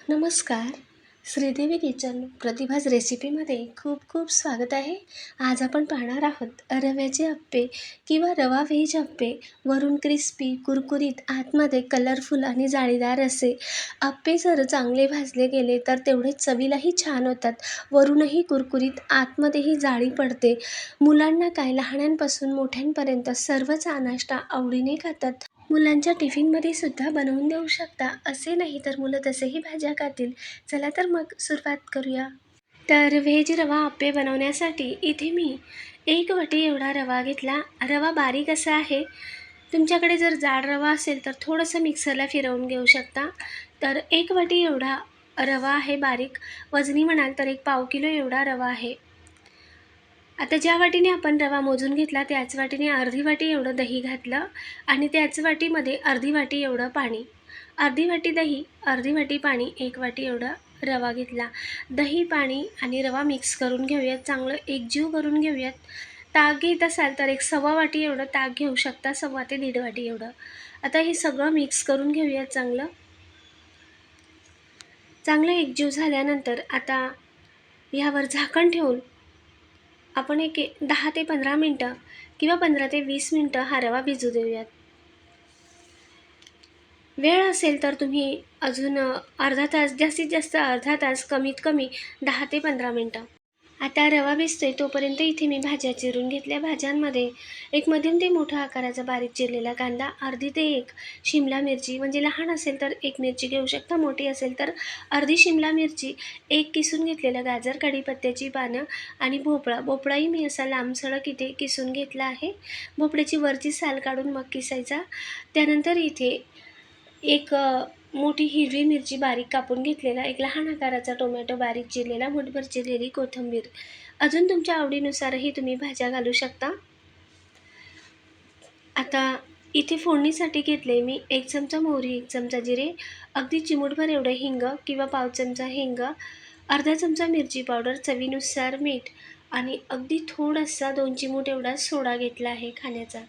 नमस्कार. श्रीदेवी किचन प्रतिभाज रेसिपीमध्ये खूप खूप स्वागत आहे. आज आपण पाहणार आहोत रव्याचे अप्पे किंवा रवा व्हेज अप्पे. वरून क्रिस्पी, कुरकुरीत, आतमध्ये कलरफुल आणि जाळीदार असे अप्पे जर चांगले भाजले गेले तर तेवढेच चवीलाही छान होतात. वरूनही कुरकुरीत, आतमध्येही जाळी पडते. मुलांना काय, लहानांपासून मोठ्यांपर्यंत सर्वच हा नाश्ता आवडीने खातात. मुलांच्या टिफिनमध्ये सुद्धा बनवून देऊ शकता. असे नाही तर मुलं तसेही भाज्या खातील. चला तर मग सुरुवात करूया. तर व्हेज रवा अप्पे बनवण्यासाठी इथे मी 1 वाटी एवढा रवा घेतला. रवा बारीक असा आहे. तुमच्याकडे जर जाड रवा असेल तर थोडंसं मिक्सरला फिरवून घेऊ शकता. तर 1 वाटी एवढा रवा आहे बारीक. वजनी म्हणाल तर 1 पाव किलो एवढा रवा आहे. आता ज्या वाटीने आपण रवा मोजून घेतला त्याच वाटीने अर्धी वाटी एवढं दही घातलं आणि त्याच वाटीमध्ये अर्धी वाटी एवढं पाणी. अर्धी वाटी दही, अर्धी वाटी पाणी, 1 वाटी एवढा रवा घेतला. दही, पाणी आणि रवा मिक्स करून घेऊयात. चांगलं एकजीव करून घेऊयात. ताक घेत असाल तर 1 वाटी एवढं ताक घेऊ शकता, 1.25 ते 1.5 वाटी एवढं. आता हे सगळं मिक्स करून घेऊयात चांगलं. चांगलं एकजीव झाल्यानंतर आता ह्यावर झाकण ठेवून आपण 10 ते 15 मिनटं किंवा 15 ते 20 मिनटं हा रवा भिजू देऊयात. वेळ असेल तर तुम्ही अजून अर्धा तास, जास्तीत जास्त अर्धा तास, कमीत कमी 10 ते 15 मिनटं. आता रवा भिजतोय तोपर्यंत इथे मी भाज्या चिरून घेतल्या. भाज्यांमध्ये एक मध्यम ते मोठा आकाराचा बारीक चिरलेला कांदा, अर्धी ते 1 शिमला मिरची, म्हणजे लहान असेल तर 1 मिरची घेऊ शकता, मोठी असेल तर अर्धी शिमला मिरची, 1 किसून घेतलेलं गाजर, कढीपत्त्याची पानं आणि भोपळा. भोपळाही मी असा लांबसडक इथे किसून घेतला आहे. भोपळ्याची वरची साल काढून मग किसायचा. त्यानंतर इथे एक मोठी हिरवी मिरची बारीक कापून घेतलेला, एक लहान आकाराचा टोमॅटो बारीक चिरलेला, मुठभर चिरलेली कोथिंबीर. अजून तुमच्या आवडीनुसारही तुम्ही भाज्या घालू शकता. आता इथे फोडणीसाठी घेतले मी 1 चमचा मोहरी, 1 चमचा जिरे, अगदी चिमूटभर एवढं हिंग किंवा पाव चमचा हिंग, अर्धा चमचा मिरची पावडर, चवीनुसार मीठ आणि अगदी थोडासा 2 चिमूट एवढा सोडा घेतला आहे खाण्याचा.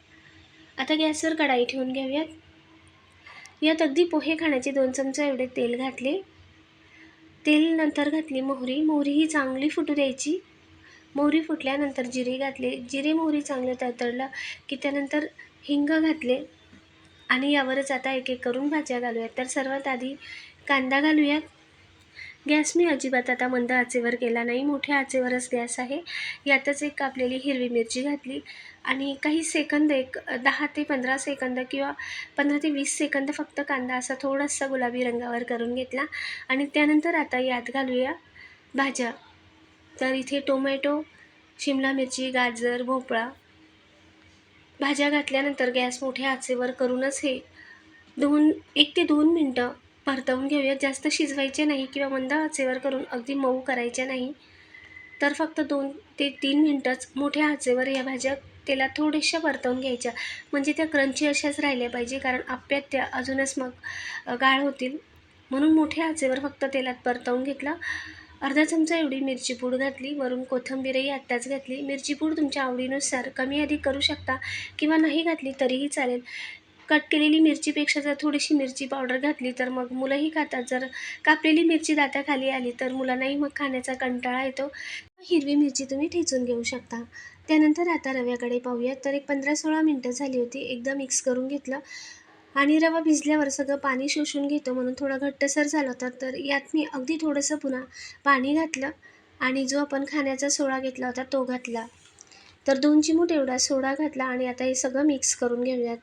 आता गॅसवर कढाई ठेवून घेऊयात. यात अगदी पोहे खाण्याचे 2 चमचा एवढे तेल घातले. तेल नंतर घातली मोहरी ही चांगली फुटू द्यायची. मोहरी फुटल्यानंतर जिरे घातले. जिरे मोहरी चांगलं तडतडलं की त्यानंतर हिंग घातले आणि यावरच आता एक एक करून भाज्या घालूयात. तर सर्वात आधी कांदा घालूयात. गॅस मी अजिबात आता मंद आचेवर केला नाही, मोठ्या आचेवरच गॅस आहे. यातच एक कापलेली हिरवी मिरची घातली आणि काही सेकंद, एक 10 ते 15 सेकंद किंवा 15 ते 20 सेकंद फक्त कांदा असा थोडासा गुलाबी रंगावर करून घेतला आणि त्यानंतर आता यात घालूया भाज्या. तर इथे टोमॅटो, शिमला मिरची, गाजर, भोपळा भाज्या घातल्यानंतर गॅस मोठ्या आचेवर करूनच हे 1 ते 2 मिनटं परतवून घेऊया. जास्त शिजवायचे नाही किंवा मंद आचेवर करून अगदी मऊ करायचे नाही. तर फक्त 2 ते 3 मिनटंच मोठ्या आचेवर या भाज्या तेलात थोड्याशा परतवून घ्यायच्या, म्हणजे त्या क्रंची अशाच राहिल्या पाहिजे, कारण आप्यात त्या अजूनच मग गाळ होतील. म्हणून मोठ्या आचेवर फक्त तेलात परतवून घेतलं. अर्धा चमचा एवढी मिरची पूड घातली. वरून कोथिंबीरही आत्ताच घातली. मिरची पूड तुमच्या आवडीनुसार कमी अधिक करू शकता किंवा नाही घातली तरीही चालेल. कट केलेली मिरचीपेक्षा जर थोडीशी मिरची पावडर घातली तर मग मुलंही खातात. जर कापलेली मिरची दाताखाली आली तर मुलांनाही मग खाण्याचा कंटाळा येतो. हिरवी मिरची तुम्ही ठेचून घेऊ शकता. त्यानंतर आता रव्याकडे पाहूयात. तर एक 15-16 मिनटं झाली होती. एकदा मिक्स करून घेतलं आणि रवा भिजल्यावर सगळं पाणी शोषून घेतो म्हणून थोडा घट्टसर झाला होता. तर यात मी अगदी थोडंसं पुन्हा पाणी घातलं आणि जो आपण खाण्याचा सोडा घेतला होता तो घातला. तर 2 चिमूट एवढा सोडा घातला आणि आता हे सगळं मिक्स करून घेऊयात.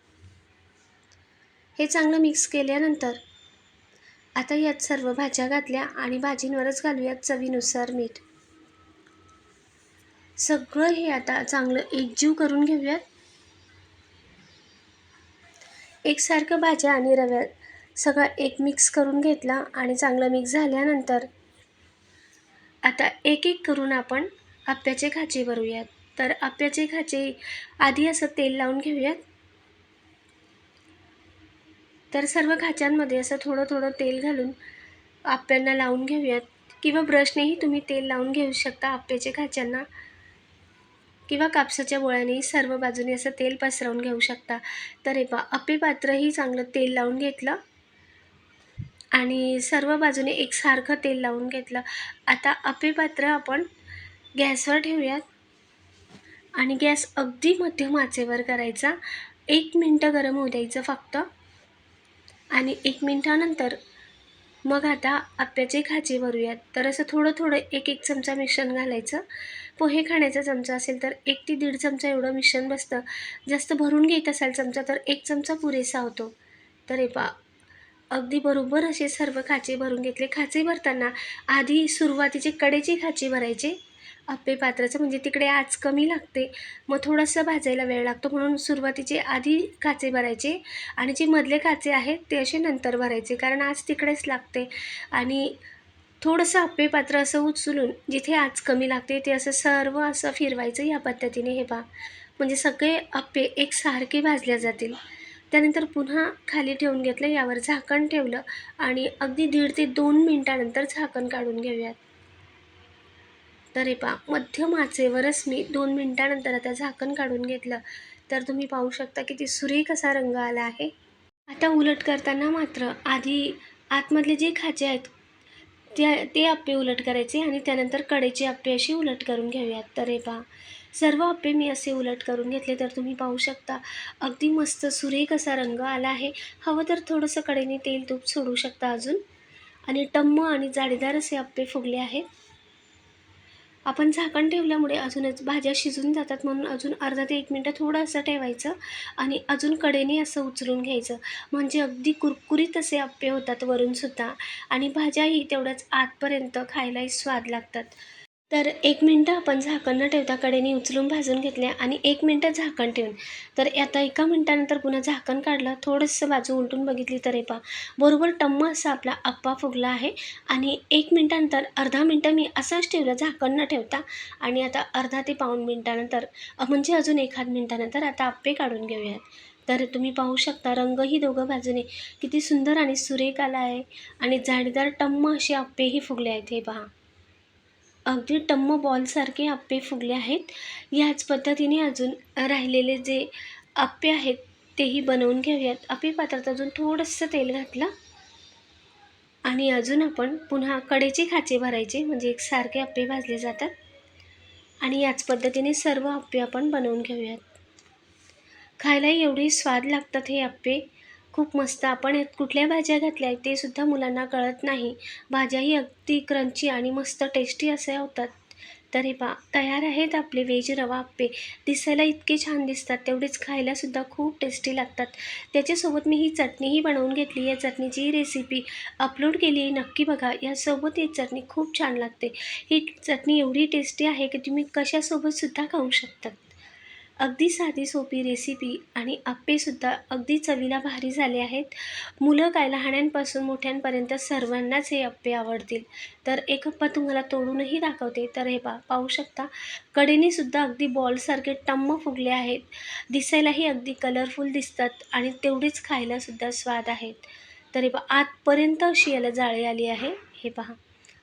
हे चांगलं मिक्स केल्यानंतर आता यात सर्व भाज्या घातल्या आणि भाजींवरच घालूयात चवीनुसार मीठ. सगळं हे आता चांगलं एकजीव करून घेऊयात. एकसारखं भाज्या आणि रव्या सगळं एक मिक्स करून घेतला आणि चांगलं मिक्स झाल्यानंतर आता एक एक करून आपण आप्याचे खाचे भरूयात. तर आप्याचे खाचे आधी असं तेल लावून घेऊयात. तर सर्व खाच्यांमध्ये असं थोडं थोडं तेल घालून आप्यांना लावून घेऊयात किंवा ब्रशनेही तुम्ही तेल लावून घेऊ शकता आप्याच्या खाच्यांना, किंवा कापसाच्या बोळ्यानेही सर्व बाजूने असं तेल पसरवून घेऊ शकता. तर हे पहा, आप्पे पात्रही चांगलं तेल लावून घेतलं आणि सर्व बाजूने एकसारखं तेल लावून घेतलं. आता अप्पे पात्र आपण गॅसवर ठेवूयात आणि गॅस अगदी मध्यम आचेवर करायचा. 1 मिनिटं गरम होऊ द्यायचं फक्त. आणि 1 मिनिटानंतर मग आता आप्याचे खाचे भरूयात. तर असं थोडं-थोडं 1-1 चमचा मिश्रण घालायचं. पोहे खाण्याचा चमचा असेल तर 1 ते दीड चमचा एवढं मिश्रण बसतं. जास्त भरून घेत असाल चमचा तर 1 चमचा पुरेसा होतो. तर हे पहा, अगदी बरोबर असे सर्व खाचे भरून घेतले. खाचे भरताना आधी सुरुवातीचे कडेचे खाचे भरायचे अप्पे पात्राचं, म्हणजे तिकडे आच कमी लागते, मग थोडंसं भाजायला वेळ लागतो, म्हणून सुरुवातीचे आधी खाचे भरायचे आणि जे मधले खाचे आहेत ते असे नंतर भरायचे, कारण आच तिकडेच लागते. आणि थोडंसं अप्पे पात्र असं उचलून जिथे आच कमी लागते ते असं सर्व असं फिरवायचं या पद्धतीने. हे पहा, म्हणजे सगळे अप्पे एकसारखे भाजले जातील. त्यानंतर पुन्हा खाली ठेवून घेतलं, यावर झाकण ठेवलं आणि अगदी 1.5 ते 2 मिनिटानंतर झाकण काढून घेऊयात. तर हे पहा, मध्यम आचेवरच मी 2 मिनिटानंतर आता झाकण काढून घेतलं. तर तुम्ही पाहू शकता किती सुरेख असा रंग आला आहे. आता उलट करताना मात्र आधी आतमधले जे खाचे आहेत ते अप्पे उलट करायचे आणि त्यानंतर कडेचे अप्पे असे उलट करून घेऊयात. तर हे पहा, सर्व अप्पे मी असे उलट करून घेतले. तर तुम्ही पाहू शकता अगदी मस्त सुरेख असा रंग आला आहे. हवं तर थोडंसं कडेने तेल तूप सोडू शकता अजून. आणि टम्म आणि जाळीदार असे अप्पे फुगले आहेत. आपण झाकण ठेवल्यामुळे अजूनच भाज्या शिजून जातात, म्हणून अजून अर्धा ते 1 मिनटं थोडं ठेवायचं आणि अजून कडेने असं उचलून घ्यायचं, म्हणजे अगदी कुरकुरीत असे अप्पे होतात वरूनसुद्धा आणि भाज्याही तेवढ्याच आतपर्यंत खायलाही स्वाद लागतात. तर 1 मिनिटं आपण झाकण न ठेवता कडेने उचलून भाजून घेतल्या आणि 1 मिनिटं झाकण ठेवून. तर आता 1 मिनिटानंतर पुन्हा झाकण काढलं, थोडंसं बाजू उलटून बघितली तर हे पहा, बरोबर टम्म असा आपला अप्पा फुगला आहे. आणि 1 मिनिटानंतर अर्धा मिनटं मी असंच ठेवलं झाकण न ठेवता आणि आता अर्धा ते पाऊण मिनिटानंतर म्हणजे अजून एखाद मिनिटानंतर आता अप्पे काढून घेऊयात. तर तुम्ही पाहू शकता रंगही दोघं बाजूने किती सुंदर आणि सुरेख आला आहे आणि जाळीदार टम्म असे अप्पेही फुगले आहेत. हे पहा, अगदी टम्म बॉलसारखे अप्पे फुगले आहेत. याच पद्धतीने अजून राहिलेले जे अप्पे आहेत तेही बनवून घेऊयात. अप्पे पात्रात अजून थोडंसं तेल घातलं आणि अजून आपण पुन्हा कडेचे खाचे भरायचे, म्हणजे एकसारखे अप्पे भाजले जातात. आणि याच पद्धतीने सर्व अप्पे आपण बनवून घेऊयात. खायलाही एवढे स्वाद लागतात हे अप्पे, खूप मस्त. आपण यात कुठल्या भाज्या घातल्या आहेत ते सुद्धा मुलांना कळत नाही. भाज्याही अगदी क्रंची आणि मस्त टेस्टी असे होतात. तर हे पहा, तयार आहेत आपले व्हेज रवा अप्पे. दिसायला इतके छान दिसतात, तेवढेच खायलासुद्धा खूप टेस्टी लागतात. त्याच्यासोबत मी ही चटणीही बनवून घेतली. या चटणीची रेसिपी अपलोड केली आहे, नक्की बघा. यासोबत ही चटणी खूप छान लागते. ही चटणी एवढी टेस्टी आहे की तुम्ही कशासोबतसुद्धा खाऊ शकतात. अगदी साधी सोपी रेसिपी आणि अप्पेसुद्धा अगदी चवीला भारी झाले आहेत. मुलं काय लहानांपासून मोठ्यांपर्यंत सर्वांनाच हे अप्पे आवडतील. तर एक अप्पा तुम्हाला तोडूनही दाखवते. तर हे पाहू शकता, कडेनेसुद्धा अगदी बॉलसारखे टम्म फुगले आहेत. दिसायलाही अगदी कलरफुल दिसतात आणि तेवढेच खायलासुद्धा स्वाद आहेत. तर हे पहा, आतपर्यंत अशी याला जाळी आली आहे. हे पहा,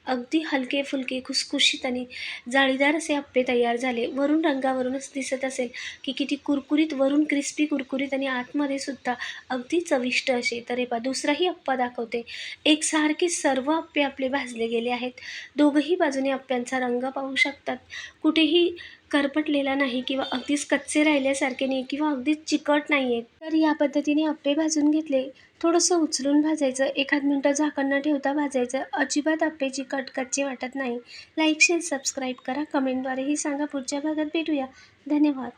अगदी हलके फुलके खुसखुशीत आणि जाळीदार असे अप्पे तयार झाले. वरून रंगावरूनच दिसत असेल की किती कुरकुरीत, वरून क्रिस्पी कुरकुरीत आणि आतमध्ये सुद्धा अगदी चविष्ट असे. तर हे पहा, दुसराही अप्पा दाखवते. एकसारखे सर्व अप्पे आपले भाजले गेले आहेत. दोघंही बाजूने अप्प्यांचा रंग पाहू शकतात. कुठेही करपटलेला नाही किंवा अगदीच कच्चे राहिल्यासारखे नाही किंवा अगदीच चिकट नाही आहेत. तर या पद्धतीने अप्पे भाजून घेतले. थोडंसं उचलून भाजायचं, एखाद मिनटं झाकण न ठेवता भाजायचं. अजिबात अप्पे चिकट कच्चे वाटत नाही. लाईक, शेअर, सबस्क्राईब करा. कमेंटद्वारेही सांगा. पुढच्या भागात भेटूया. धन्यवाद.